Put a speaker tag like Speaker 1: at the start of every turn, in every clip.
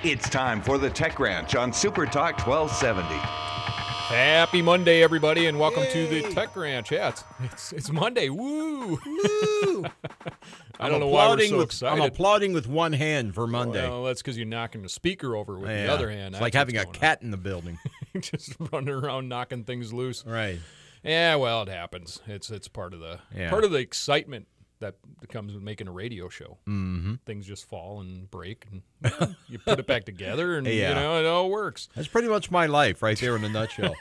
Speaker 1: It's time for the Tech Ranch on Super Talk 1270.
Speaker 2: Happy Monday, everybody, and welcome to the Tech Ranch. Yeah, it's Monday. Woo!
Speaker 3: Woo!
Speaker 2: I don't know why we're so excited.
Speaker 3: I'm applauding with one hand for Monday.
Speaker 2: Well, that's because you're knocking the speaker over with the other hand.
Speaker 3: It's like having a cat in the building.
Speaker 2: Just running around knocking things loose.
Speaker 3: Right.
Speaker 2: Yeah, well, it happens. It's part of the excitement that comes with making a radio show.
Speaker 3: Mm-hmm.
Speaker 2: Things just fall and break, and you put it back together, and you know, it all works.
Speaker 3: That's pretty much my life right there in a nutshell.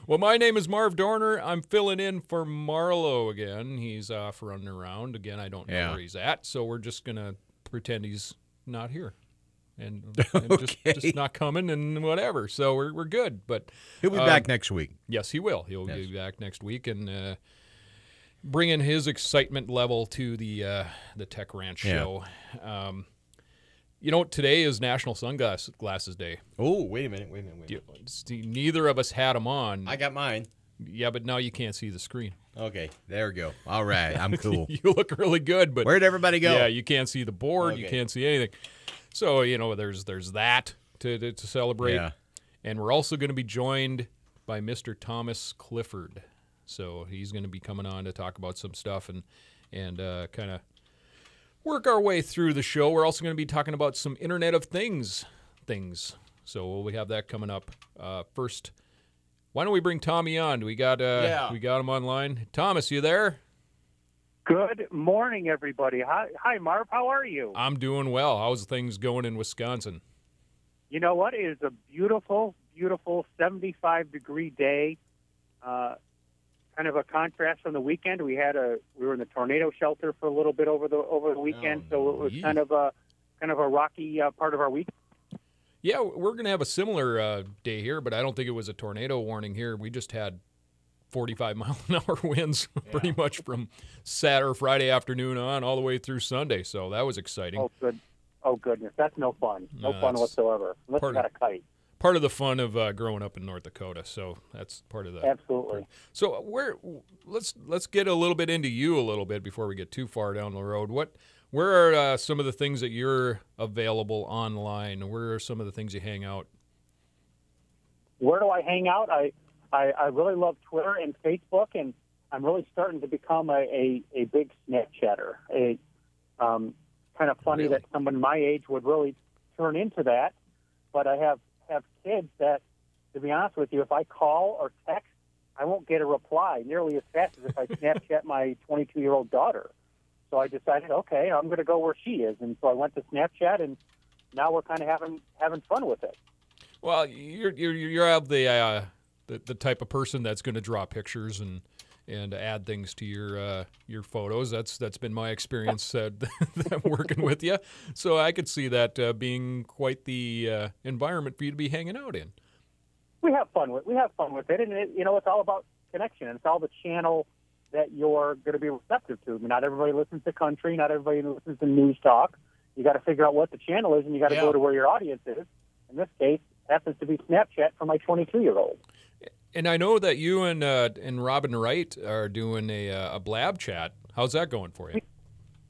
Speaker 2: Well, my name is Marv Dorner. I'm filling in for Marlo again. He's off running around. Again, I don't know where he's at, so we're just going to pretend he's not here. And just not coming and whatever. So we're good. But
Speaker 3: he'll be back next week.
Speaker 2: Yes, he will. He'll be back next week and bringing his excitement level to the Tech Ranch show. You know, today is National Sunglasses Day.
Speaker 3: Oh, wait a minute.
Speaker 2: Neither of us had them on.
Speaker 3: I got mine.
Speaker 2: Yeah, but now you can't see the screen.
Speaker 3: Okay, there we go. All right, I'm cool.
Speaker 2: You look really good, but
Speaker 3: where'd everybody go?
Speaker 2: Yeah, you can't see the board.
Speaker 3: Okay.
Speaker 2: You can't see anything. So, you know, there's that to celebrate. Yeah. And we're also going to be joined by Mr. Thomas Clifford. So he's going to be coming on to talk about some stuff and kind of work our way through the show. We're also going to be talking about some Internet of Things. So we have that coming up. First, why don't we bring Tommy on? We got him online. Thomas, you there?
Speaker 4: Good morning, everybody. Hi, Marv. How are you?
Speaker 2: I'm doing well. How's things going in Wisconsin?
Speaker 4: You know what? It is a beautiful, beautiful 75-degree day. Kind of a contrast from the weekend. We were in the tornado shelter for a little bit over the weekend, so it was kind of a rocky part of our week.
Speaker 2: Yeah, we're going to have a similar day here, but I don't think it was a tornado warning here. We just had 45-mile-an-hour winds pretty much from Saturday or Friday afternoon on all the way through Sunday, so that was exciting.
Speaker 4: Oh, good. Oh, goodness. That's no fun. No fun whatsoever, unless you got a kite.
Speaker 2: Part of the fun of growing up in North Dakota, so that's part of that.
Speaker 4: Absolutely.
Speaker 2: So let's get a little bit into you a little bit before we get too far down the road. Where are some of the things that you're available online? Where are some of the things you hang out?
Speaker 4: Where do I hang out? I really love Twitter and Facebook, and I'm really starting to become a big Snapchatter. Kind of funny that someone my age would really turn into that, but I have kids that, to be honest with you, if I call or text, I won't get a reply nearly as fast as if I Snapchat my 22-year-old daughter. So I decided, okay, I'm going to go where she is, and so I went to Snapchat, and now we're kind of having fun with it.
Speaker 2: Well, you're the type of person that's going to draw pictures and add things to your photos. That's been my experience working with you. So I could see that being quite the environment for you to be hanging out in.
Speaker 4: We have fun with it, and it's all about connection, and it's all the channel that you're going to be receptive to. I mean, not everybody listens to country, not everybody listens to news talk. You got to figure out what the channel is, and you got to go to where your audience is. In this case, it happens to be Snapchat for my 22-year-old.
Speaker 2: And I know that you and Robin Wright are doing a blab chat. How's that going for you?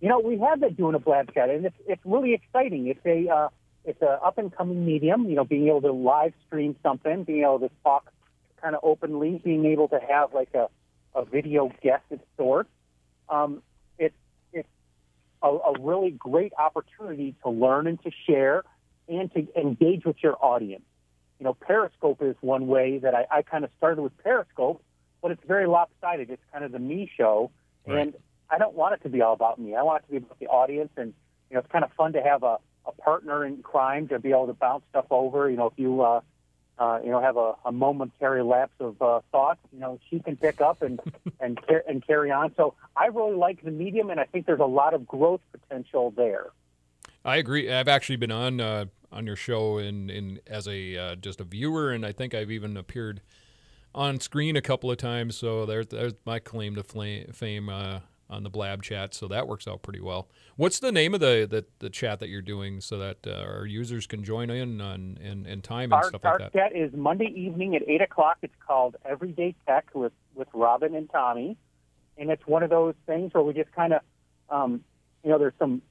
Speaker 4: We have been doing a blab chat, and it's really exciting. It's a up and coming medium. Being able to live stream something, being able to talk kind of openly, being able to have like a video guest of sorts. It's a really great opportunity to learn and to share and to engage with your audience. Periscope is one way that I kind of started with Periscope, but it's very lopsided. It's kind of the me show, and I don't want it to be all about me. I want it to be about the audience, and it's kind of fun to have a partner in crime to be able to bounce stuff over. If you have a momentary lapse of thought, she can pick up and carry on. So I really like the medium, and I think there's a lot of growth potential there.
Speaker 2: I agree. I've actually been on your show in as a just a viewer, and I think I've even appeared on screen a couple of times. So there's my claim to fame on the Blab chat. So that works out pretty well. What's the name of the chat that you're doing so that our users can join in and time and stuff like that?
Speaker 4: Our chat is Monday evening at 8 o'clock. It's called Everyday Tech with Robin and Tommy, and it's one of those things where we just kind of there's some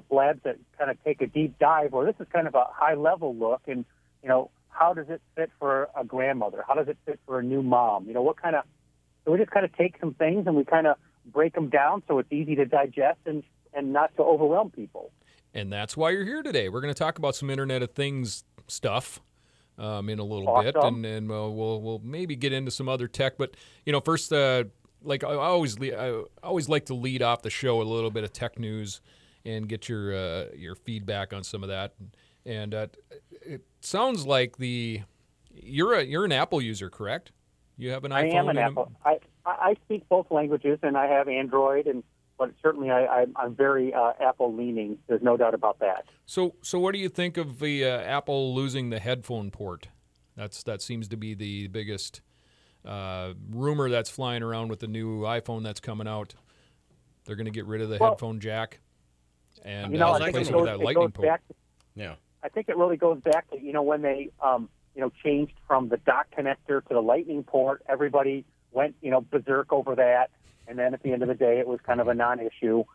Speaker 4: blabs that kind of take a deep dive, or this is kind of a high-level look, and, how does it fit for a grandmother? How does it fit for a new mom? So we just kind of take some things and we kind of break them down so it's easy to digest and not to overwhelm people.
Speaker 2: And that's why you're here today. We're going to talk about some Internet of Things stuff in a little bit, and we'll maybe get into some other tech. But first, like I always like to lead off the show with a little bit of tech news and get your feedback on some of that. And it sounds like you're an Apple user, correct? You have an iPhone.
Speaker 4: I am an Apple. I speak both languages, and I have Android, but certainly I'm very Apple leaning. There's no doubt about that.
Speaker 2: So what do you think of the Apple losing the headphone port? That seems to be the biggest rumor that's flying around with the new iPhone that's coming out. They're going to get rid of the headphone jack and replace it with that Lightning port.
Speaker 4: I think it really goes back to when they changed from the dock connector to the Lightning port. Everybody went berserk over that, and then at the end of the day, it was kind of a non-issue.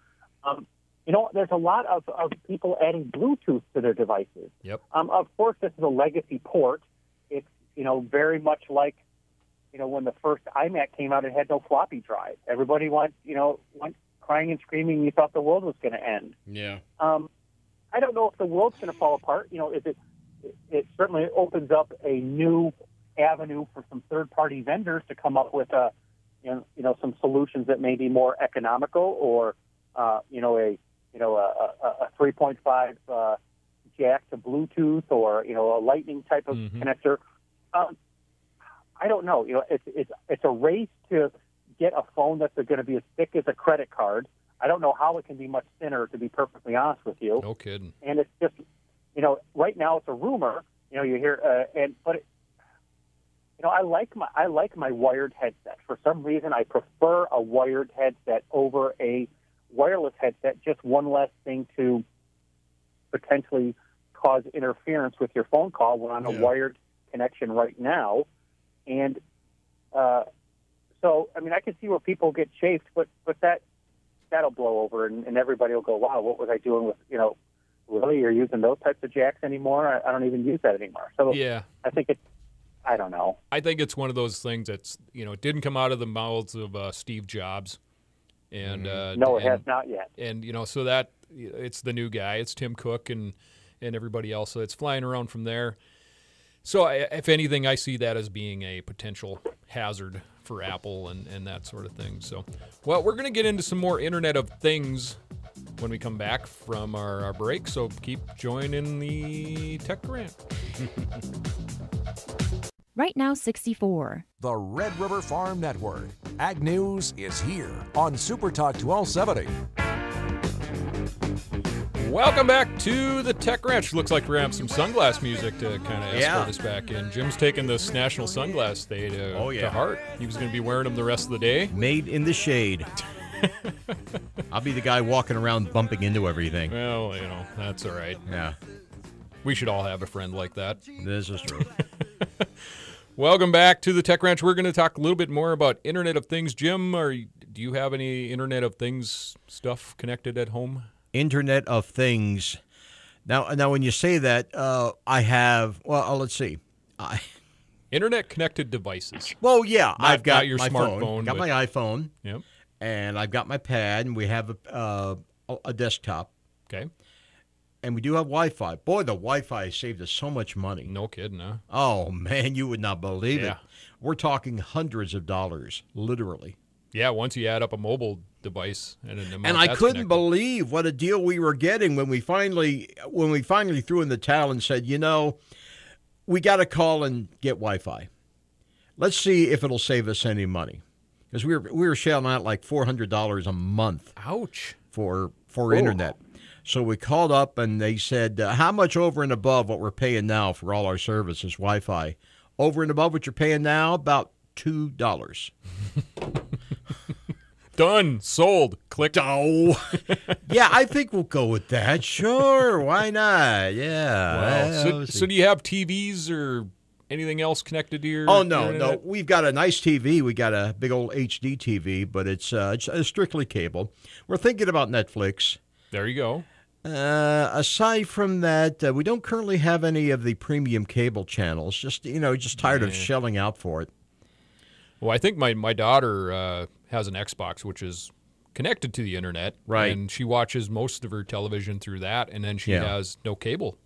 Speaker 4: There's a lot of people adding Bluetooth to their devices.
Speaker 2: Yep.
Speaker 4: Of course, this is a legacy port. It's very much like when the first iMac came out, it had no floppy drive. Everybody went crying and screaming. You thought the world was going to end.
Speaker 3: Yeah.
Speaker 4: I don't know if the world's going to fall apart. It certainly opens up a new avenue for some third-party vendors to come up with some solutions that may be more economical, or a 3.5 jack to Bluetooth, or a Lightning type of connector. I don't know. It's a race to get a phone that's going to be as thick as a credit card. I don't know how it can be much thinner, to be perfectly honest with you.
Speaker 2: No kidding.
Speaker 4: And it's just, right now it's a rumor. You hear, I like my wired headset. For some reason, I prefer a wired headset over a wireless headset. Just one less thing to potentially cause interference with your phone call when on a wired connection right now. And I can see where people get chafed, but that'll blow over, and everybody will go, wow, what was I doing with, really, you're using those types of jacks anymore? I don't even use that anymore. So
Speaker 2: yeah,
Speaker 4: I don't know.
Speaker 2: I think it's one of those things that's, it didn't come out of the mouths of Steve Jobs. And
Speaker 4: no, it has not yet.
Speaker 2: And, so that it's the new guy. It's Tim Cook and everybody else. So it's flying around from there. So if anything, I see that as being a potential hazard for Apple and that sort of thing. So, well, we're going to get into some more Internet of Things when we come back from our break. So keep joining the Tech Grant.
Speaker 5: Right Now 64.
Speaker 6: The Red River Farm Network. Ag News is here on Super Talk 1270.
Speaker 2: Welcome back to the Tech Ranch. Looks like we're having some sunglass music to kind of escort us back in. Jim's taking this National Sunglass Day to heart. He was going to be wearing them the rest of the day.
Speaker 3: Made in the shade. I'll be the guy walking around bumping into everything.
Speaker 2: Well, that's all right.
Speaker 3: Yeah.
Speaker 2: We should all have a friend like that.
Speaker 3: This is true.
Speaker 2: Welcome back to the Tech Ranch. We're going to talk a little bit more about Internet of Things. Jim, do you have any Internet of Things stuff connected at home?
Speaker 3: Internet of Things. Now, when you say that, I have. Well, let's see.
Speaker 2: Internet connected devices.
Speaker 3: Well, yeah, I've got
Speaker 2: your
Speaker 3: my
Speaker 2: smartphone.
Speaker 3: Phone. Got my iPhone.
Speaker 2: Yep.
Speaker 3: And I've got my pad, and we have a desktop.
Speaker 2: Okay.
Speaker 3: And we do have Wi-Fi. Boy, the Wi-Fi saved us so much money.
Speaker 2: No kidding, huh?
Speaker 3: Oh, man, you would not believe it. We're talking hundreds of dollars, literally.
Speaker 2: Yeah, once you add up a mobile device and an amount
Speaker 3: and I couldn't believe what a deal we were getting when we finally threw in the towel and said, we got to call and get Wi-Fi. Let's see if it'll save us any money, because we were shelling out like $400 a month.
Speaker 2: Ouch.
Speaker 3: For internet. So we called up and they said, how much over and above what we're paying now for all our services, Wi-Fi? Over and above what you're paying now, about $2.
Speaker 2: Done. Sold. Click.
Speaker 3: Oh. Yeah, I think we'll go with that. Sure. Why not? Yeah.
Speaker 2: Well, so do you have TVs or anything else connected to your
Speaker 3: No. We've got a nice TV. We got a big old HD TV, but it's strictly cable. We're thinking about Netflix.
Speaker 2: There you go.
Speaker 3: Aside from that, we don't currently have any of the premium cable channels. Just tired of shelling out for it.
Speaker 2: Well, I think my daughter has an Xbox, which is connected to the internet,
Speaker 3: right?
Speaker 2: And she watches most of her television through that, and then she has no cable.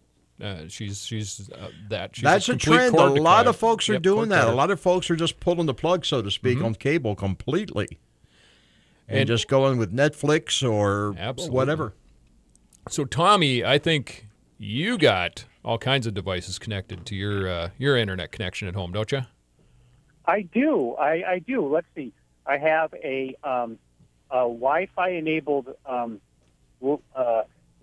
Speaker 2: She's
Speaker 3: That's a trend. A lot of folks are doing that. A lot of folks are just pulling the plug, so to speak, on cable completely, and just going with Netflix or whatever.
Speaker 2: So, Tommy, I think you got all kinds of devices connected to your internet connection at home, don't you?
Speaker 4: I do. I do. Let's see. I have a Wi-Fi enabled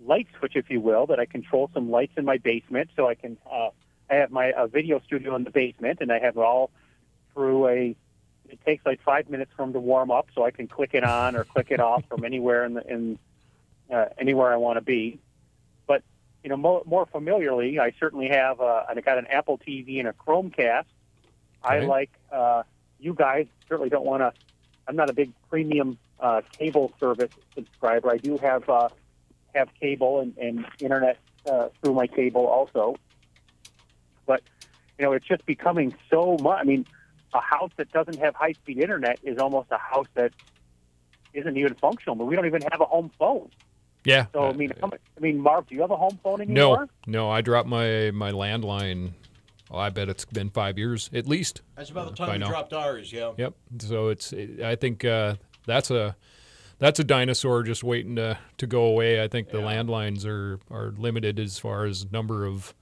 Speaker 4: light switch, if you will, that I control some lights in my basement. So I can. I have my video studio in the basement, and I have it all through It takes like 5 minutes for them to warm up, so I can click it on or click it off from anywhere anywhere I want to be. But more familiarly, I certainly have. I got an Apple TV and a Chromecast. Okay. I like you guys certainly don't want to. I'm not a big premium cable service subscriber. I do have cable and internet through my cable also. But it's just becoming so much. I mean, a house that doesn't have high-speed internet is almost a house that isn't even functional. But we don't even have a home phone.
Speaker 2: Yeah.
Speaker 4: So I mean, Marv, do you have a home phone anymore?
Speaker 2: No. I dropped my landline. Oh, I bet it's been 5 years at least.
Speaker 3: That's about the time we dropped ours. Yeah.
Speaker 2: Yep. So I think that's a dinosaur just waiting to go away. I think the landlines are limited as far as number of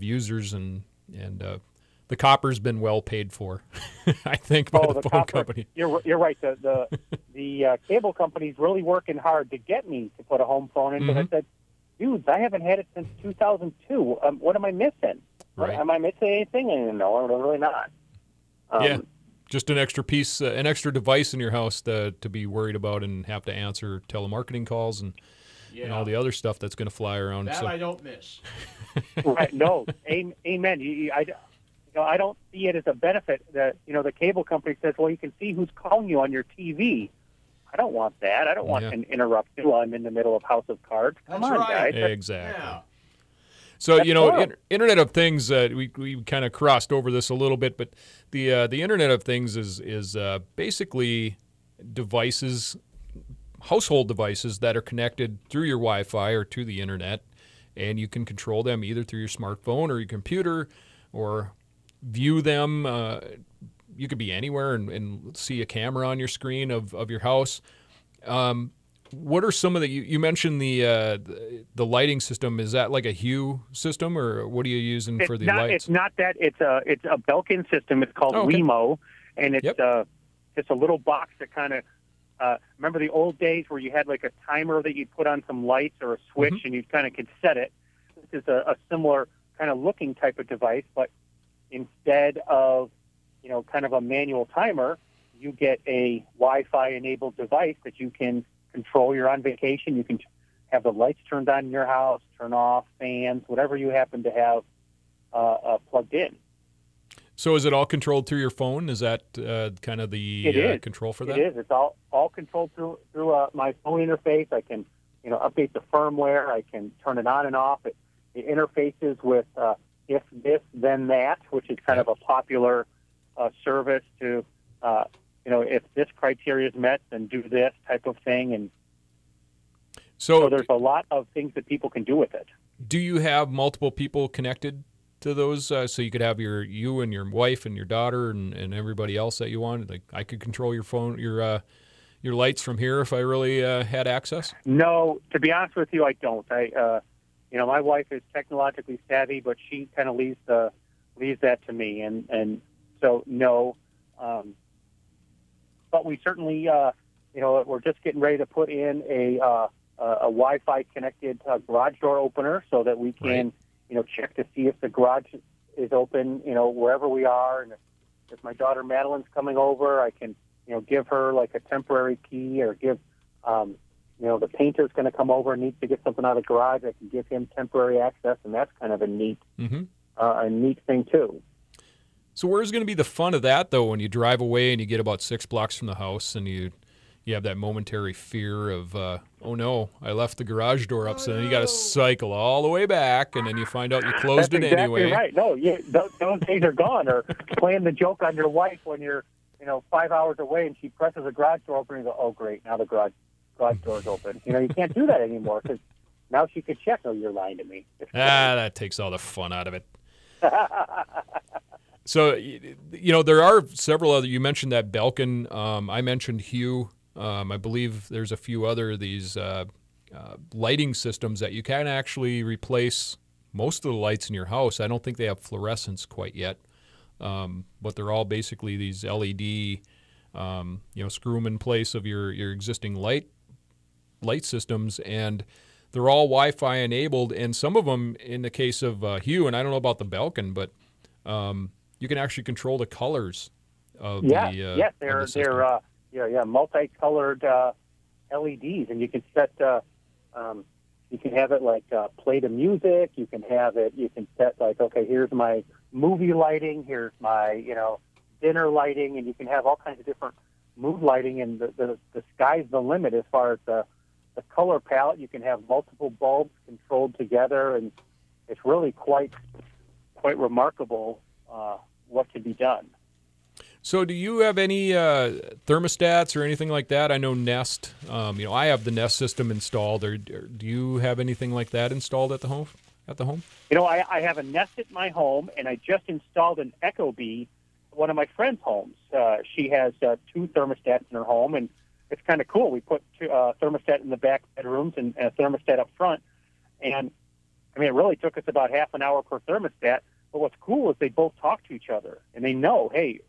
Speaker 2: users, and the copper's been well paid for. I think by the phone company.
Speaker 4: You're right. The cable company's really working hard to get me to put a home phone in. But I said, dudes, I haven't had it since 2002. What am I missing?
Speaker 2: Right.
Speaker 4: Am I missing anything? And no, I'm really not.
Speaker 2: Just an extra piece, an extra device in your house to be worried about and have to answer telemarketing calls and all the other stuff that's going to fly around.
Speaker 3: That I don't miss.
Speaker 4: Right? No, amen. I don't see it as a benefit that the cable company says, well, you can see who's calling you on your TV. I don't want that. I don't want an interruption while I'm in the middle of House of Cards. Come on, guys.
Speaker 2: Exactly. Yeah. So, Internet of Things, we kind of crossed over this a little bit, but the Internet of Things is basically devices, household devices that are connected through your Wi-Fi or to the Internet, and you can control them either through your smartphone or your computer or view them. You could be anywhere and see a camera on your screen of your house. What are some of you mentioned the lighting system? Is that like a Hue system, or what are you using for the lights?
Speaker 4: It's not that. It's a Belkin system. It's called Wemo, and it's just a little box that kind of remember the old days where you had like a timer that you'd put on some lights or a switch, and you kind of could set it. This is a similar kind of looking type of device, but instead of kind of a manual timer, you get a Wi-Fi enabled device that you can control. You're on vacation. You can have the lights turned on in your house, turn off fans, whatever you happen to have plugged in.
Speaker 2: So is it all controlled through your phone? Is that kind of the control for that?
Speaker 4: It is. It's all controlled through my phone interface. I can update the firmware. I can turn it on and off. It interfaces with if this, then that, which is kind of a popular service to if this criteria is met, then do this type of thing. And so there's a lot of things that people can do with it.
Speaker 2: Do you have multiple people connected to those? So you could have you and your wife and your daughter and everybody else that you want? Like I could control your phone, your lights from here if I really had access? No,
Speaker 4: to be honest with you, I don't. My wife is technologically savvy, but she kind of leaves that to me. And so, no. But we certainly, we're just getting ready to put in a Wi-Fi connected garage door opener so that we can, check to see if the garage is open, wherever we are. And if my daughter Madeline's coming over, I can, give her like a temporary key, or give, the painter's going to come over and needs to get something out of the garage. I can give him temporary access, and that's kind of a neat thing too. So
Speaker 2: where's going to be the fun of that, though, when you drive away and you get about 6 blocks from the house and you you have that momentary fear of, oh no, I left the garage door up, so then you got to cycle all the way back, and then you find out you closed
Speaker 4: That's
Speaker 2: it
Speaker 4: exactly
Speaker 2: anyway.
Speaker 4: Right. No, those days are gone. Or playing the joke on your wife when you're 5 hours away and she presses the garage door open and you go, oh great, now the garage door's open. You can't do that anymore because now she could check. Oh, you're lying to me.
Speaker 2: That takes all the fun out of it. So, there are several other. You mentioned that Belkin. I mentioned Hue. I believe there's a few other of these lighting systems that you can actually replace most of the lights in your house. I don't think they have fluorescence quite yet, but they're all basically these LED, screw them in place of your existing light systems, and they're all Wi-Fi enabled. And some of them, in the case of Hue, and I don't know about the Belkin, but you can actually control the colors of
Speaker 4: they're multicolored LEDs, and you can set you can have it like play the music. You can set like, okay, here's my movie lighting, here's my dinner lighting, and you can have all kinds of different mood lighting, and the sky's the limit as far as the color palette. You can have multiple bulbs controlled together, and it's really quite remarkable what can be done.
Speaker 2: So do you have any thermostats or anything like that? I know Nest, I have the Nest system installed. Or do you have anything like that installed at the home?
Speaker 4: I have a Nest at my home, and I just installed an Ecobee at one of my friend's homes. She has 2 thermostats in her home, and it's kind of cool. We put a thermostat in the back bedrooms and a thermostat up front, and it really took us about half an hour per thermostat. But what's cool is they both talk to each other, and they know, hey,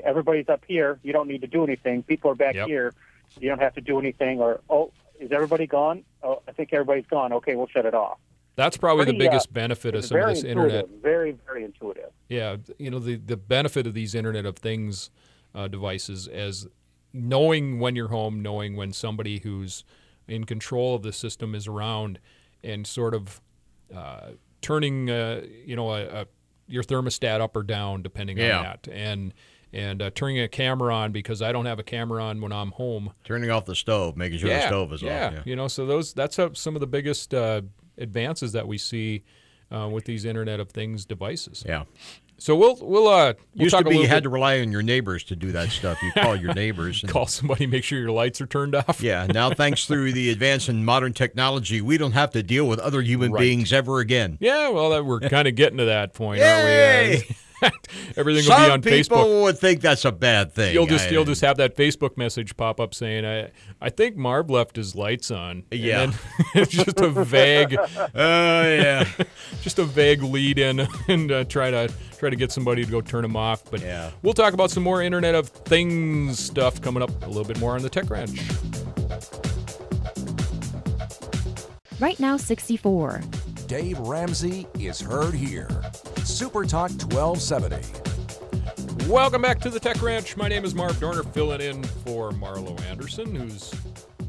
Speaker 4: everybody's up here. You don't need to do anything. People are back here. You don't have to do anything. Or, oh, is everybody gone? Oh, I think everybody's gone. Okay, we'll shut it off.
Speaker 2: That's probably the biggest benefit of some of this internet.
Speaker 4: Very, very intuitive.
Speaker 2: Yeah, the benefit of these Internet of Things devices is knowing when you're home, knowing when somebody who's in control of the system is around, and sort of turning your thermostat up or down depending on that, and turning a camera on because I don't have a camera on when I'm home.
Speaker 3: Turning off the stove, making sure the stove is off.
Speaker 2: Yeah, so that's some of the biggest advances that we see with these Internet of Things devices.
Speaker 3: Yeah.
Speaker 2: So we'll
Speaker 3: used
Speaker 2: talk
Speaker 3: to be
Speaker 2: a
Speaker 3: you
Speaker 2: little
Speaker 3: had
Speaker 2: bit.
Speaker 3: to rely on your neighbors to do that stuff. You call your neighbors. And,
Speaker 2: Call somebody, make sure your lights are turned off.
Speaker 3: Yeah. Now, thanks through the advance in modern technology, we don't have to deal with other human beings ever again.
Speaker 2: Yeah, well, we're kind of getting to that point,
Speaker 3: Yay!
Speaker 2: aren't we? Everything will be on Facebook.
Speaker 3: Some people would think that's a bad thing.
Speaker 2: You'll just have that Facebook message pop up saying, "I think Marv left his lights on."
Speaker 3: Yeah,
Speaker 2: and then it's just a vague, just a vague lead in, and try to get somebody to go turn them off. But we'll talk about some more Internet of Things stuff coming up a little bit more on the Tech Ranch.
Speaker 5: Right now, 64.
Speaker 6: Dave Ramsey is heard here. Super Talk 1270.
Speaker 2: Welcome back to the Tech Ranch. My name is Marv Dorner, filling in for Marlo Anderson, who's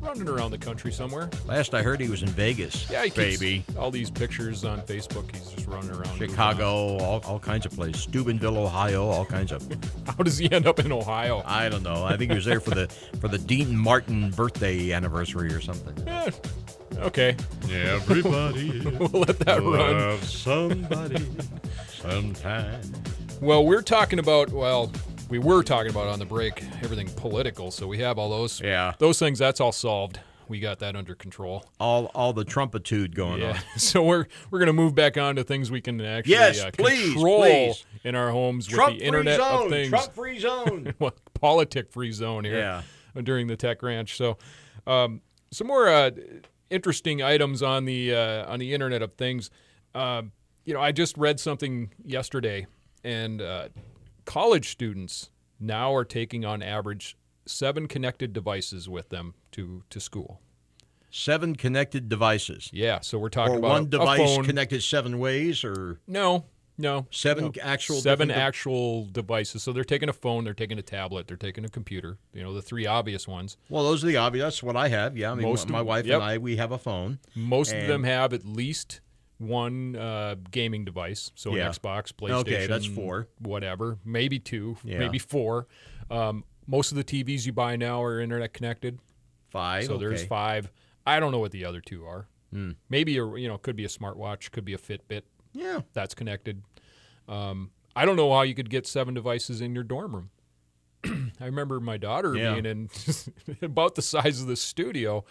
Speaker 2: running around the country somewhere.
Speaker 3: Last I heard, he was in Vegas.
Speaker 2: Yeah, he keeps all these pictures on Facebook. He's just running around.
Speaker 3: Chicago, all kinds of places. Steubenville, Ohio, all kinds of.
Speaker 2: How does he end up in Ohio?
Speaker 3: I don't know. I think he was there for the Dean Martin birthday anniversary or something.
Speaker 2: Yeah. Okay.
Speaker 3: Everybody
Speaker 2: we'll let that run.
Speaker 3: Somebody sometime.
Speaker 2: Well, we were talking about on the break everything political, so we have all those those things. That's all solved. We got that under control.
Speaker 3: All the trumpitude going on.
Speaker 2: So we're going to move back on to things we can actually control in our homes with the Internet of Things.
Speaker 3: Trump-free zone.
Speaker 2: Politic-free zone here during the Tech Ranch. So some more interesting items on the Internet of Things. I just read something yesterday, and college students now are taking on average 7 connected devices with them to school.
Speaker 3: 7 connected devices.
Speaker 2: Yeah, so we're talking about
Speaker 3: one device
Speaker 2: a phone.
Speaker 3: Connected 7 ways, or
Speaker 2: no.
Speaker 3: 7 actual
Speaker 2: 7 actual devices. So they're taking a phone, they're taking a tablet, they're taking a computer. The 3 obvious ones.
Speaker 3: Well, those are the obvious. That's what I have. Yeah, my wife and I, we have a phone.
Speaker 2: Most of them have at least one gaming device. So an Xbox, PlayStation.
Speaker 3: Okay, that's 4.
Speaker 2: Whatever. Maybe 2, maybe 4. Most of the TVs you buy now are internet connected.
Speaker 3: 5.
Speaker 2: So there's 5. I don't know what the other 2 are. Maybe could be a smartwatch, could be a Fitbit.
Speaker 3: Yeah,
Speaker 2: that's connected. I don't know how you could get 7 devices in your dorm room. I remember my daughter being in about the size of the studio,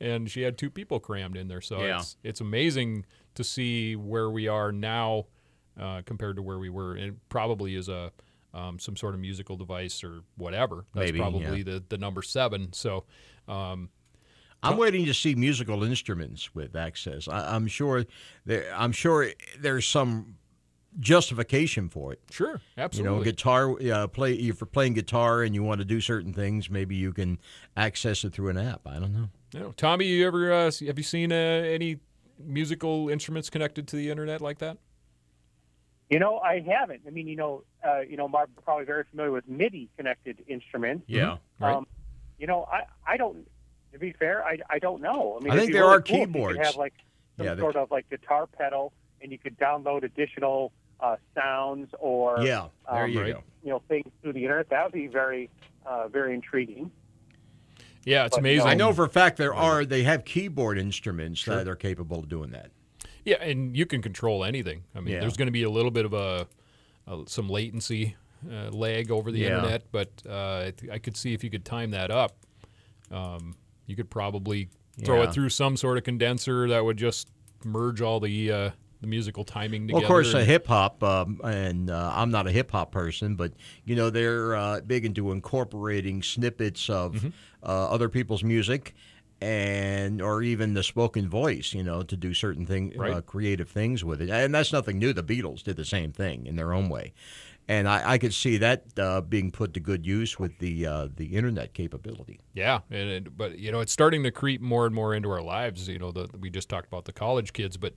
Speaker 2: and she had 2 people crammed in there. So it's amazing to see where we are now compared to where we were. And it probably is some sort of musical device or whatever. That's probably the number 7. So
Speaker 3: I'm waiting to see musical instruments with access. I'm sure there's some justification for it.
Speaker 2: Sure, absolutely.
Speaker 3: Guitar. If you're playing guitar and you want to do certain things, maybe you can access it through an app. I don't know.
Speaker 2: Tommy, you ever have you seen any musical instruments connected to the internet like that?
Speaker 4: I haven't. I mean, Marv is probably very familiar with MIDI connected instruments.
Speaker 3: Yeah. Right.
Speaker 4: I don't. To be fair, I don't know.
Speaker 3: I think there are keyboards.
Speaker 4: You could have like some sort of like guitar pedal, and you could download additional sounds or
Speaker 3: there you go.
Speaker 4: Things through the internet. That would be very, very intriguing.
Speaker 2: Yeah, it's amazing.
Speaker 3: I know for a fact they have keyboard instruments that are capable of doing that.
Speaker 2: Yeah, and you can control anything. I mean, there's going to be a little bit of some latency lag over the internet, but I could see if you could time that up, you could probably throw it through some sort of condenser that would just merge all the musical timing together.
Speaker 3: Well, of course, hip hop, and I'm not a hip hop person, but they're big into incorporating snippets of other people's music, or even the spoken voice, to do certain things, creative things with it. And that's nothing new. The Beatles did the same thing in their own way. And I could see that being put to good use with the internet capability.
Speaker 2: Yeah, but it's starting to creep more and more into our lives. We just talked about the college kids, but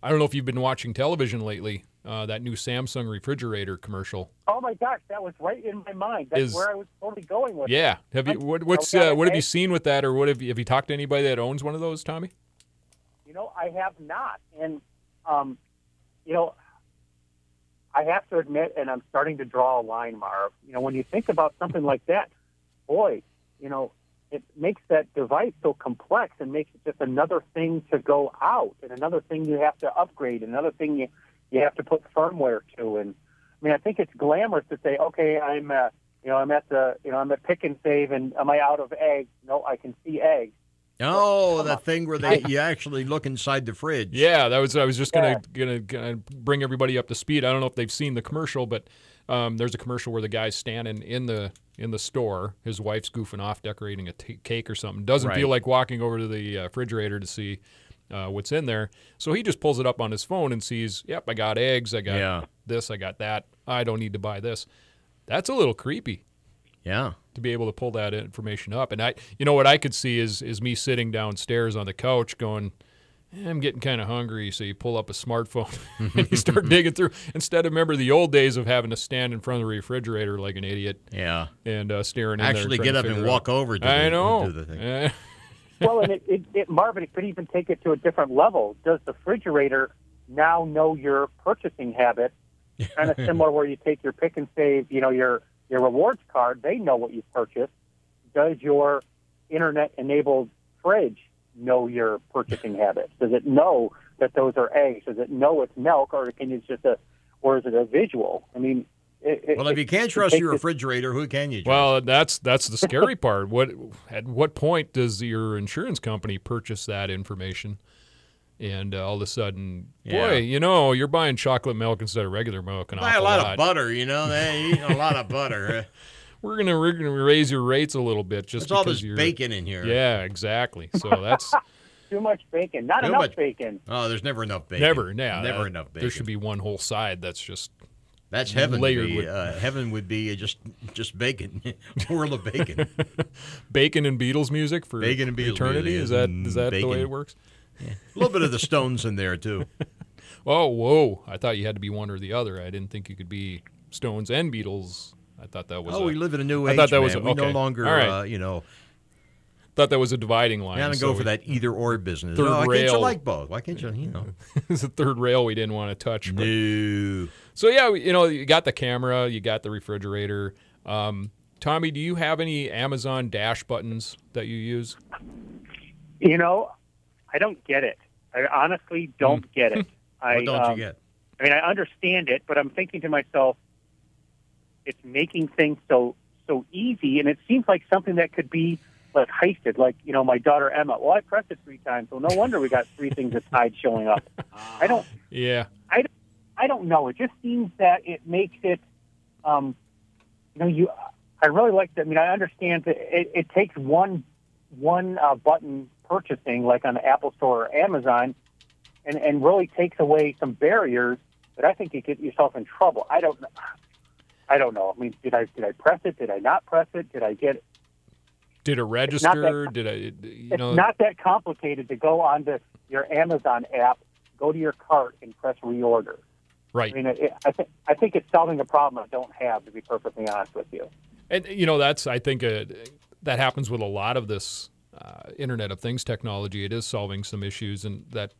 Speaker 2: I don't know if you've been watching television lately. That new Samsung refrigerator commercial.
Speaker 4: Oh my gosh, that was right in my mind. That's where I was totally going with.
Speaker 2: Yeah, have you what have you seen with that, or have you talked to anybody that owns one of those, Tommy?
Speaker 4: I have not, and I have to admit, and I'm starting to draw a line, Marv. When you think about something like that, boy, it makes that device so complex and makes it just another thing to go out and another thing you have to upgrade, another thing you have to put firmware to. And I mean, I think it's glamorous to say, okay, I'm at Pick and Save, and am I out of eggs? No, I can see eggs.
Speaker 3: Oh, that thing where you actually look inside the fridge.
Speaker 2: Yeah, I was just gonna bring everybody up to speed. I don't know if they've seen the commercial, but there's a commercial where the guy's standing in the store. His wife's goofing off, decorating a cake or something. Doesn't feel like walking over to the refrigerator to see what's in there. So he just pulls it up on his phone and sees, yep, I got eggs, I got this, I got that. I don't need to buy this. That's a little creepy.
Speaker 3: Yeah.
Speaker 2: To be able to pull that information up. And what I could see is me sitting downstairs on the couch going, I'm getting kind of hungry. So you pull up a smartphone and you start digging through. Instead of, remember the old days of having to stand in front of the refrigerator like an idiot.
Speaker 3: Yeah.
Speaker 2: And staring in
Speaker 3: actually
Speaker 2: there.
Speaker 3: Get up and walk over to do the thing.
Speaker 4: Well, and Marvin, it could even take it to a different level. Does the refrigerator now know your purchasing habits? Kind of similar where you take your Pick and Save, your rewards card, they know what you've purchased. Does your internet-enabled fridge know your purchasing habits? Does it know that those are eggs? Does it know it's milk, or is it a visual? I mean,
Speaker 3: if you can't trust your refrigerator, who can you trust?
Speaker 2: Well, that's the scary part. At what point does your insurance company purchase that information? And all of a sudden, boy, you're buying chocolate milk instead of regular milk.
Speaker 3: Buy a lot of butter, they eat a lot of butter.
Speaker 2: We're gonna raise your rates a little bit just
Speaker 3: because
Speaker 2: all this
Speaker 3: bacon in here.
Speaker 2: Yeah, exactly. So that's
Speaker 4: too much bacon. Not enough bacon.
Speaker 3: Oh, there's never enough bacon.
Speaker 2: Never
Speaker 3: enough bacon.
Speaker 2: There should be one whole side that's just.
Speaker 3: That's heaven. Heaven would be just bacon, a world of bacon.
Speaker 2: Bacon and Beatles music for
Speaker 3: bacon and Beatles
Speaker 2: eternity.
Speaker 3: Music.
Speaker 2: Is that the way it works?
Speaker 3: Yeah. A little bit of the Stones in there too.
Speaker 2: Oh, whoa! I thought you had to be one or the other. I didn't think you could be Stones and Beatles. I thought that was.
Speaker 3: We live in a new age.
Speaker 2: I thought that was
Speaker 3: we no longer,
Speaker 2: Thought that was a dividing line.
Speaker 3: Yeah, and go for that either or business.
Speaker 2: Third rail.
Speaker 3: Why can't you like both? Why can't you?
Speaker 2: It's a third rail we didn't want to touch.
Speaker 3: No.
Speaker 2: So yeah, you got the camera, you got the refrigerator. Tommy, do you have any Amazon Dash buttons that you use?
Speaker 4: You know, I don't get it. I honestly don't get it.
Speaker 3: What don't you get?
Speaker 4: I mean, I understand it, but I'm thinking to myself, it's making things so easy, and it seems like something that could be like heisted. Like, you know, my daughter Emma. Well, I pressed it 3 times, so no wonder we got 3 things of tide showing up. I don't know. It just seems that it makes it. I really like that. I mean, I understand that it takes one button purchasing, like on the Apple Store or Amazon, and really takes away some barriers. But I think you get yourself in trouble. I don't know. I mean, did I press it? Did I not press it? Did I get it?
Speaker 2: Did it register?
Speaker 4: It's not that complicated to go onto your Amazon app, go to your cart, and press reorder.
Speaker 2: Right.
Speaker 4: I mean, I think it's solving a problem I don't have, to be perfectly honest with you.
Speaker 2: And, I think that happens with a lot of this Internet of Things technology. It is solving some issues and that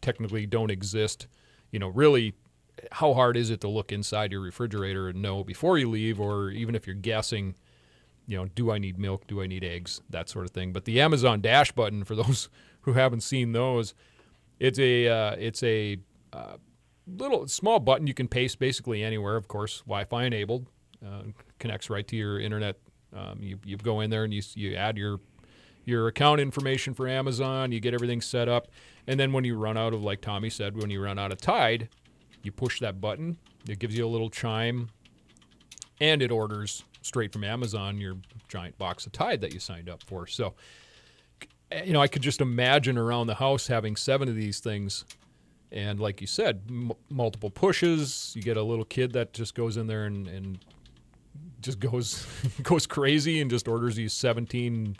Speaker 2: technically don't exist. Really, how hard is it to look inside your refrigerator and know before you leave, or even if you're guessing, do I need milk? Do I need eggs? That sort of thing. But the Amazon Dash button, for those who haven't seen those, it's a little small button you can paste basically anywhere, of course, Wi-Fi enabled. Connects right to your internet. You go in there and you add your account information for Amazon. You get everything set up, and then when you run out of, like Tommy said, when you run out of Tide, you push that button. It gives you a little chime, and it orders straight from Amazon your giant box of Tide that you signed up for. So, I could just imagine around the house having 7 of these things. And like you said, multiple pushes. You get a little kid that just goes in there and just goes crazy and just orders these 17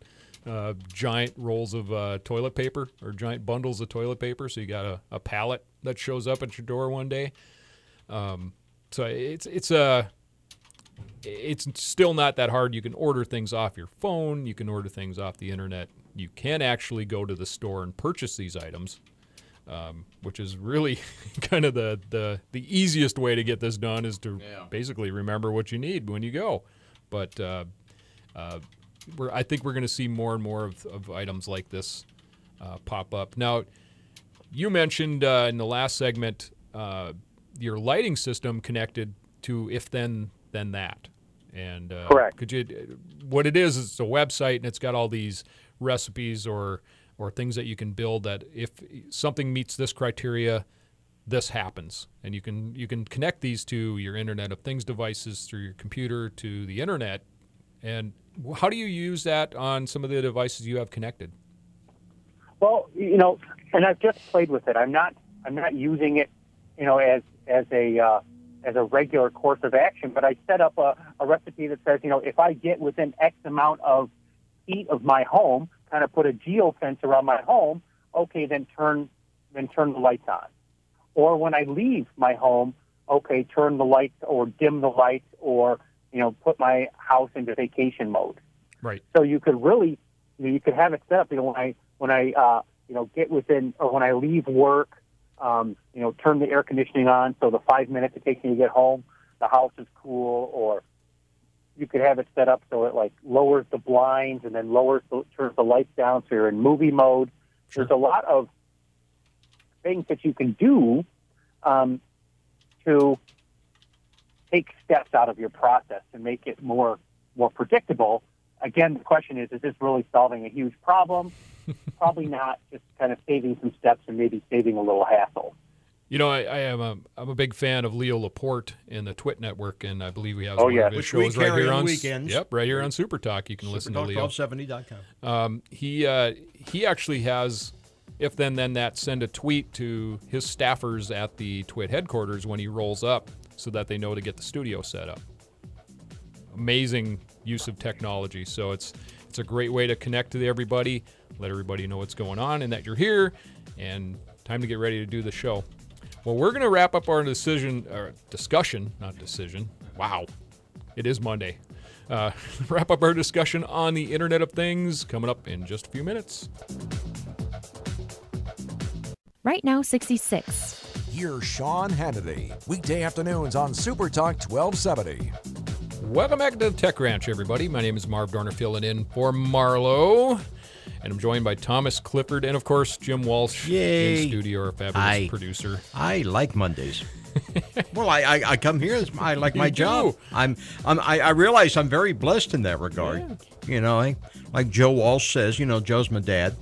Speaker 2: giant rolls of toilet paper, or giant bundles of toilet paper. So you got a pallet that shows up at your door one day. So it's still not that hard. You can order things off your phone. You can order things off the internet. You can actually go to the store and purchase these items. Which is really kind of the easiest way to get this done, is to basically remember what you need when you go. But I think we're going to see more and more of items like this pop up. Now, you mentioned in the last segment your lighting system connected to If Then That. And
Speaker 4: correct.
Speaker 2: What it is, it's a website, and it's got all these recipes or things that you can build that if something meets this criteria, this happens. And you can connect these to your Internet of Things devices through your computer to the internet. And how do you use that on some of the devices you have connected?
Speaker 4: Well, and I've just played with it. I'm not using it, as a regular course of action, but I set up a recipe that says, if I get within X amount of feet of my home, kind of put a geofence around my home, okay, then turn the lights on. Or when I leave my home, okay, turn the lights or dim the lights, or put my house into vacation mode.
Speaker 2: Right.
Speaker 4: So you could really, you could have it set up. When I get within, or when I leave work, turn the air conditioning on, so the 5 minutes it takes me to get home, the house is cool. Or you could have it set up so it like lowers the blinds and then turns the lights down, so you're in movie mode. Sure. There's a lot of things that you can do to take steps out of your process to make it more predictable. Again, the question is this really solving a huge problem? Probably not. Just kind of saving some steps and maybe saving a little hassle.
Speaker 2: I'm a big fan of Leo Laporte in the Twit Network, and I believe we have one of his shows right here on
Speaker 3: weekends.
Speaker 2: Yep, right here on Super Talk. You can listen to Leo.
Speaker 3: Supertalk1270.com.
Speaker 2: He actually has If Then That send a tweet to his staffers at the Twit headquarters when he rolls up, so that they know to get the studio set up. Amazing use of technology. So it's a great way to connect to everybody, let everybody know what's going on and that you're here, and time to get ready to do the show. Well, we're going to wrap up our discussion, not decision. Wow. It is Monday. Wrap up our discussion on the Internet of Things coming up in just a few minutes.
Speaker 5: Right now, 66.
Speaker 6: Here's Sean Hannity, weekday afternoons on Super Talk 1270.
Speaker 2: Welcome back to the Tech Ranch, everybody. My name is Marv Dorner, filling in for Marlo. And I'm joined by Thomas Clifford and, of course, Jim Walsh
Speaker 3: Yay.
Speaker 2: in studio, our fabulous producer.
Speaker 3: I like Mondays. Well, I come here. I like my
Speaker 2: You
Speaker 3: job.
Speaker 2: do.
Speaker 3: I realize I'm very blessed in that regard.
Speaker 2: Yeah.
Speaker 3: You know, like Joe Walsh says, you know, Joe's my dad.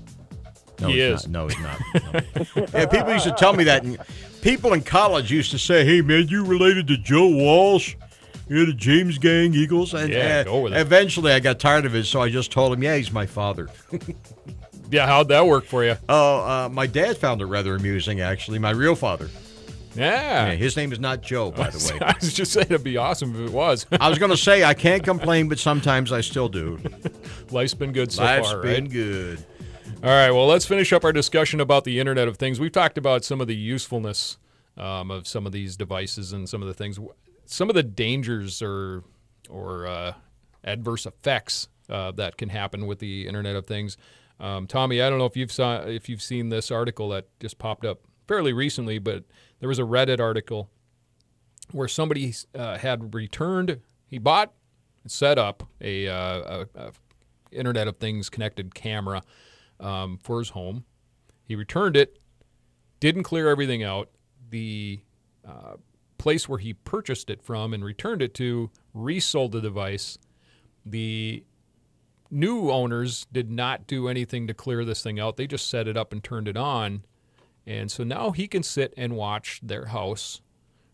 Speaker 3: No,
Speaker 2: He
Speaker 3: he's
Speaker 2: is.
Speaker 3: Not. No, he's not. No. Yeah, people used to tell me that. And people in college used to say, "Hey, man, you related to Joe Walsh? You're the James Gang Eagles?" And
Speaker 2: Yeah, go with it.
Speaker 3: eventually I got tired of it, so I just told him, "Yeah, he's my father."
Speaker 2: Yeah, how'd that work for you?
Speaker 3: Oh, my dad found it rather amusing, actually. My real father.
Speaker 2: Yeah.
Speaker 3: Yeah, his name is not Joe, by the way.
Speaker 2: I was just saying it'd be awesome if it was.
Speaker 3: I was going to say I can't complain, but sometimes I still do.
Speaker 2: Life's been good so
Speaker 3: Life's
Speaker 2: far,
Speaker 3: been
Speaker 2: right?
Speaker 3: good.
Speaker 2: All right, well, let's finish up our discussion about the Internet of Things. We've talked about some of the usefulness of some of these devices and some of the things, some of the dangers or adverse effects that can happen with the Internet of Things. Tommy, I don't know if you've seen this article that just popped up fairly recently, but there was a Reddit article where somebody had returned. He bought and set up a Internet of Things connected camera for his home. He returned it, didn't clear everything out. The place where he purchased it from and returned it to resold the device. The new owners did not do anything to clear this thing out. They just set it up and turned it on. And so now he can sit and watch their house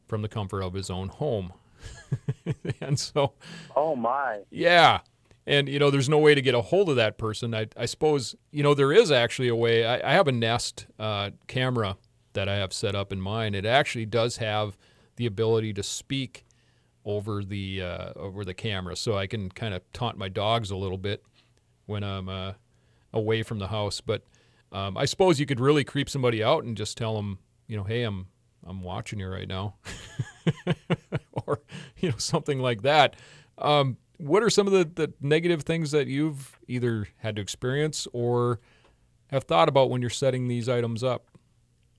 Speaker 2: from the comfort of his own home. And so,
Speaker 4: Oh, my.
Speaker 2: yeah. And, you know, there's no way to get a hold of that person. I suppose, you know, there is actually a way. I have a Nest camera that I have set up in mine. It actually does have the ability to speak over the camera, so I can kind of taunt my dogs a little bit when I'm away from the house. But I suppose you could really creep somebody out and just tell them, you know, hey, I'm watching you right now, or you know, something like that. What are some of the negative things that you've either had to experience or have thought about when you're setting these items up?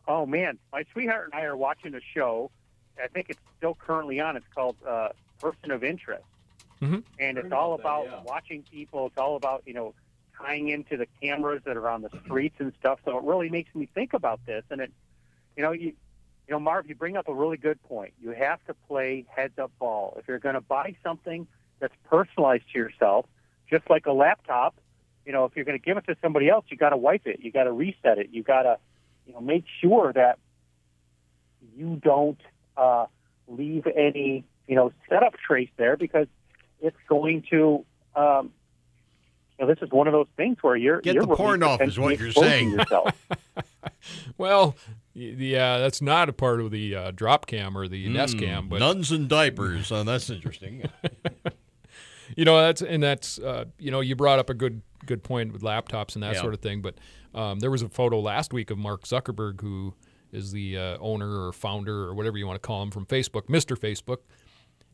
Speaker 4: Oh, man. My sweetheart and I are watching a show. I think it's still currently on. It's called Person of Interest.
Speaker 2: Mm-hmm.
Speaker 4: And it's all about watching people. It's all about, you know, tying into the cameras that are on the streets and stuff. So it really makes me think about this. And it, you know, Marv, you bring up a really good point. You have to play heads-up ball. If you're going to buy something that's personalized to yourself, just like a laptop, you know, if you're going to give it to somebody else, you got to wipe it. You got to reset it. You got to, you know, make sure that you don't leave any, you know, setup trace there, because it's going to, you know, this is one of those things where you're
Speaker 3: Get the porn off is what you're
Speaker 4: exposing
Speaker 3: saying.
Speaker 4: yourself.
Speaker 2: Well, yeah, that's not a part of the drop cam or the Nest cam, but
Speaker 3: Nuns and diapers. That's interesting.
Speaker 2: you know, that's you know, you brought up a good point with laptops and that sort of thing. But there was a photo last week of Mark Zuckerberg, who is the owner or founder or whatever you want to call him from Facebook, Mr. Facebook.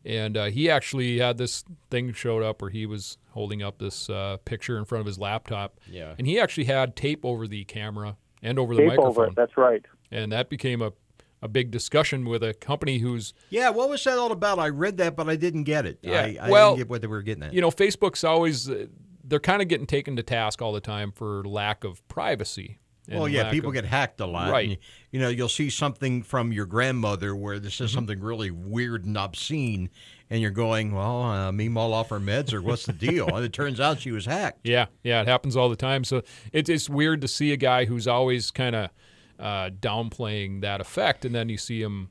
Speaker 2: And he actually had this thing showed up where he was holding up this picture in front of his laptop.
Speaker 3: Yeah.
Speaker 2: And he actually had tape over the camera and over the
Speaker 4: Tape
Speaker 2: microphone.
Speaker 4: over it, that's right.
Speaker 2: And that became a big discussion with a company who's...
Speaker 3: Yeah, what was that all about? I read that, but I didn't get it.
Speaker 2: Yeah,
Speaker 3: I
Speaker 2: well,
Speaker 3: didn't get what they were getting at.
Speaker 2: You know, Facebook's always... they're kind of getting taken to task all the time for lack of privacy.
Speaker 3: Well, yeah, people get hacked a lot.
Speaker 2: Right.
Speaker 3: And, you know, you'll see something from your grandmother where this is something really weird and obscene, and you're going, well, meanwhile off her meds, or what's the deal? And it turns out she was hacked.
Speaker 2: Yeah, it happens all the time. So it's weird to see a guy who's always kind of downplaying that effect, and then you see him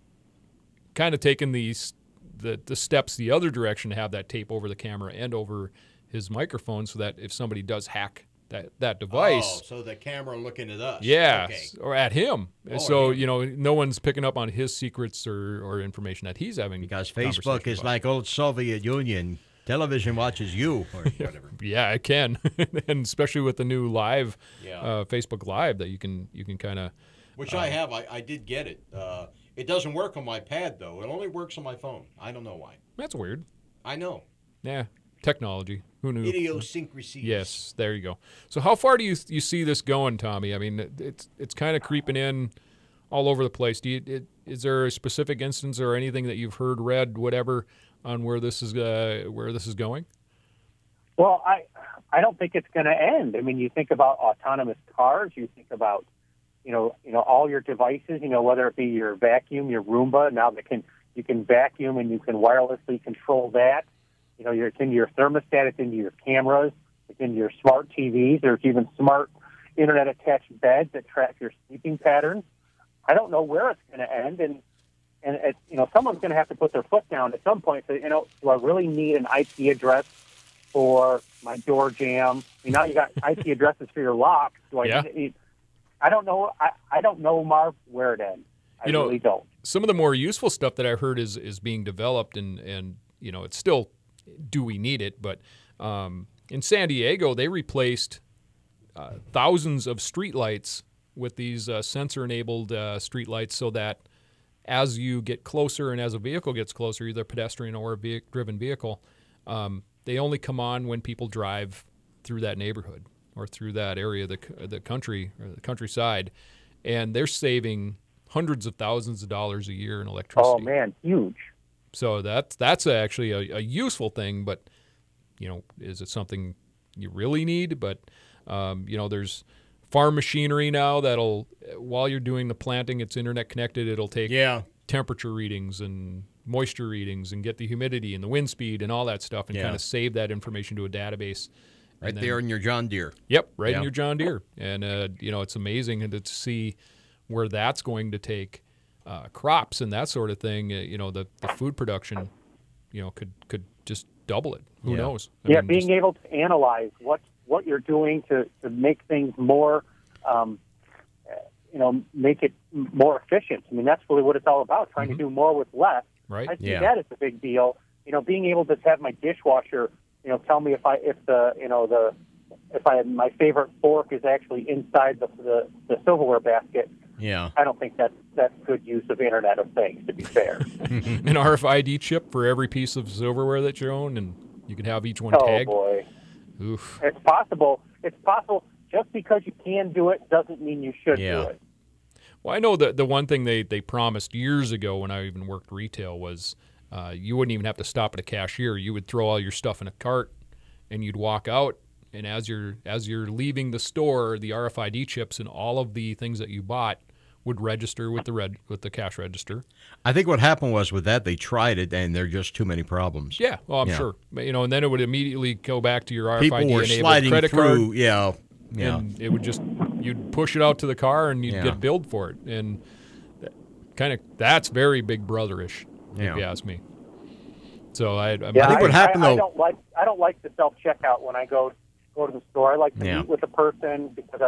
Speaker 2: kind of taking the steps the other direction to have that tape over the camera and over his microphone, so that if somebody does hack that device.
Speaker 3: Oh, so the camera looking at us.
Speaker 2: Yeah,
Speaker 3: Okay.
Speaker 2: or at him.
Speaker 3: Oh,
Speaker 2: so,
Speaker 3: yeah.
Speaker 2: you know, no one's picking up on his secrets or information that he's having.
Speaker 3: Because
Speaker 2: conversations
Speaker 3: Facebook is
Speaker 2: about.
Speaker 3: like old Soviet Union. Television watches you, or whatever.
Speaker 2: Yeah, it can. And especially with the new live,
Speaker 3: Yeah.
Speaker 2: Facebook Live, that you can kind of...
Speaker 3: Which I have. I did get it. It doesn't work on my pad, though. It only works on my phone. I don't know why.
Speaker 2: That's weird.
Speaker 3: I know.
Speaker 2: Yeah, technology. Who knew?
Speaker 3: Idiosyncrasies.
Speaker 2: Yes, there you go. So how far do you see this going, Tommy? I mean, it's kind of creeping in all over the place. Is there a specific instance or anything that you've heard, read, whatever, on where this is going?
Speaker 4: Well, I don't think it's going to end. I mean, you think about autonomous cars. You think about all your devices. Whether it be your vacuum, your Roomba. Now you can vacuum and you can wirelessly control that. It's into your thermostat. It's into your cameras. It's into your smart TVs. There's even smart internet-attached beds that track your sleeping patterns. I don't know where it's going to end, and someone's going to have to put their foot down at some point. So, do I really need an IP address for my door jamb? I mean, now you got IP addresses for your lock. Do I?
Speaker 2: Yeah.
Speaker 4: I don't know. I don't know, Marv, where it ends. I really don't.
Speaker 2: Some of the more useful stuff that I've heard is being developed, and it's still, do we need it? But in San Diego, they replaced thousands of streetlights with these sensor-enabled streetlights, so that as you get closer and as a vehicle gets closer, either pedestrian or a driven vehicle, they only come on when people drive through that neighborhood or through that area of the country or the countryside, and they're saving hundreds of thousands of dollars a year in electricity.
Speaker 4: Oh man, huge!
Speaker 2: So that's actually a useful thing, but is it something you really need? But there's farm machinery now that'll, while you're doing the planting, it's internet connected. It'll take temperature readings and moisture readings and get the humidity and the wind speed and all that stuff, and kind of save that information to a database.
Speaker 3: Right there in your John Deere.
Speaker 2: Yep, right in your John Deere. And, it's amazing to see where that's going to take crops and that sort of thing. The food production, could just double it. Who knows? I mean,
Speaker 4: being able to analyze what you're doing to make things more, make it more efficient. I mean, that's really what it's all about, trying to do more with less.
Speaker 2: Right.
Speaker 4: I see that as a big deal. Being able to have my dishwasher, tell me if my favorite fork is actually inside the silverware basket.
Speaker 3: Yeah.
Speaker 4: I don't think that's good use of Internet of Things, to be fair.
Speaker 2: An RFID chip for every piece of silverware that you own, and you can have each one tagged.
Speaker 4: Oh, boy.
Speaker 2: Oof.
Speaker 4: It's possible. It's possible. Just because you can do it doesn't mean you should do it.
Speaker 2: Well, I know that the one thing they promised years ago when I even worked retail was you wouldn't even have to stop at a cashier. You would throw all your stuff in a cart, and you'd walk out. And as you're leaving the store, the RFID chips and all of the things that you bought would register with the cash register.
Speaker 3: I think what happened was with that, they tried it, and there are just too many problems.
Speaker 2: Yeah, well, I'm sure. But, and then it would immediately go back to your RFID-enabled credit
Speaker 3: through,
Speaker 2: card. And it would you'd push it out to the car, and you'd get billed for it. And that's very Big Brother-ish, if you ask me. So I think
Speaker 3: what happened, though,
Speaker 4: I don't like the self-checkout when I go to the store. I like to meet with the person because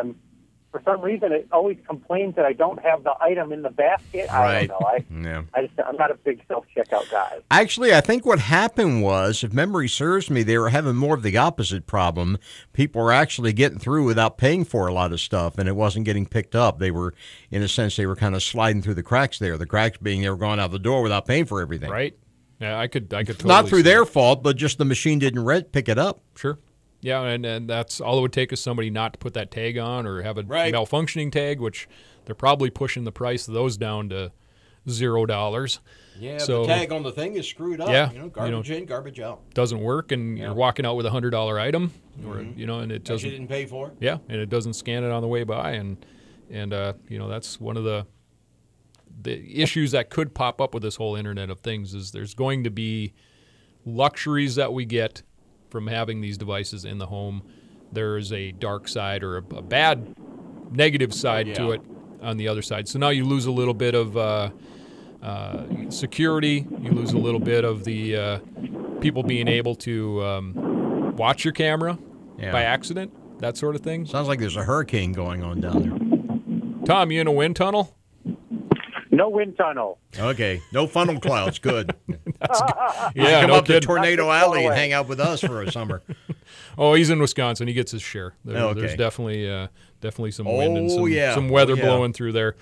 Speaker 4: for some reason, it always complains that I don't have the item in the basket. I don't know. I'm not a big self-checkout guy.
Speaker 3: Actually, I think what happened was, if memory serves me, they were having more of the opposite problem. People were actually getting through without paying for a lot of stuff, and it wasn't getting picked up. They were, in a sense, kind of sliding through the cracks there. The cracks being they were going out the door without paying for everything.
Speaker 2: Right. Yeah, I could totally
Speaker 3: not through
Speaker 2: see
Speaker 3: their
Speaker 2: that.
Speaker 3: fault, but just the machine didn't pick it up.
Speaker 2: Sure. Yeah, and that's all it would take is somebody not to put that tag on or have a malfunctioning tag, which they're probably pushing the price of those down to $0.
Speaker 3: Yeah,
Speaker 2: so,
Speaker 3: the tag on the thing is screwed up.
Speaker 2: Yeah,
Speaker 3: garbage in, garbage out.
Speaker 2: Doesn't work, and you're walking out with $100 item, or and it doesn't.
Speaker 3: You didn't pay for.
Speaker 2: Yeah, and it doesn't scan it on the way by, and that's one of the issues that could pop up with this whole Internet of Things is there's going to be luxuries that we get from having these devices in the home. There is a dark side or a bad negative side to it on the other side. So now you lose a little bit of security. You lose a little bit of the people being able to watch your camera by accident, that sort of thing.
Speaker 3: Sounds like there's a hurricane going on down there.
Speaker 2: Tom, you in a wind tunnel?
Speaker 4: No wind tunnel.
Speaker 3: Okay. No funnel clouds. Good.
Speaker 2: Yeah,
Speaker 3: come
Speaker 2: no
Speaker 3: up to
Speaker 2: kid.
Speaker 3: Tornado Alley and hang out with us for a summer.
Speaker 2: Oh, he's in Wisconsin. He gets his share. There's definitely some wind and some weather blowing through there.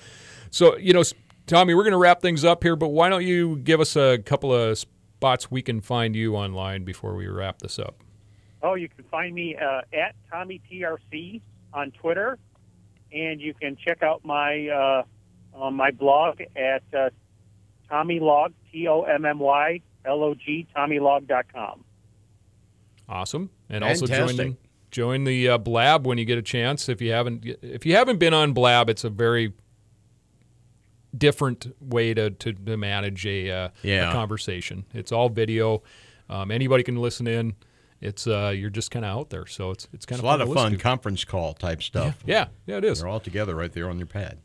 Speaker 2: So, Tommy, we're going to wrap things up here, but why don't you give us a couple of spots we can find you online before we wrap this up?
Speaker 4: Oh, you can find me at TommyTRC on Twitter, and you can check out my my blog at TommyLog, TommyLog, TommyLog.com.
Speaker 2: Awesome. And
Speaker 3: Fantastic.
Speaker 2: also join the Blab when you get a chance. If you haven't been on Blab, it's a very different way to manage a conversation. It's all video. Anybody can listen in. It's you're just kind of out there, so it's kind of
Speaker 3: a lot of fun conference call type stuff.
Speaker 2: Yeah, it is.
Speaker 3: They're all together right there on your pad.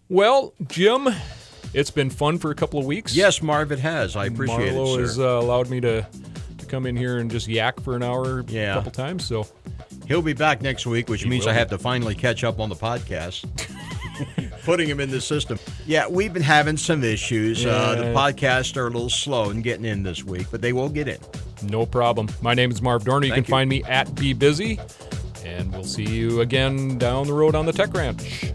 Speaker 2: Well, Jim, it's been fun for a couple of weeks.
Speaker 3: Yes, Marv, it has. I appreciate
Speaker 2: Marlo
Speaker 3: it, sir.
Speaker 2: has allowed me to come in here and just yak for an hour a couple times. So
Speaker 3: he'll be back next week, which means
Speaker 2: will.
Speaker 3: I have to finally catch up on the podcast. Putting him in the system. Yeah, we've been having some issues. The podcasts are a little slow in getting in this week, but they will get in.
Speaker 2: No problem. My name is Marv Dorner. You
Speaker 3: Thank
Speaker 2: can find me at BeBusy, and we'll see you again down the road on the Tech Ranch.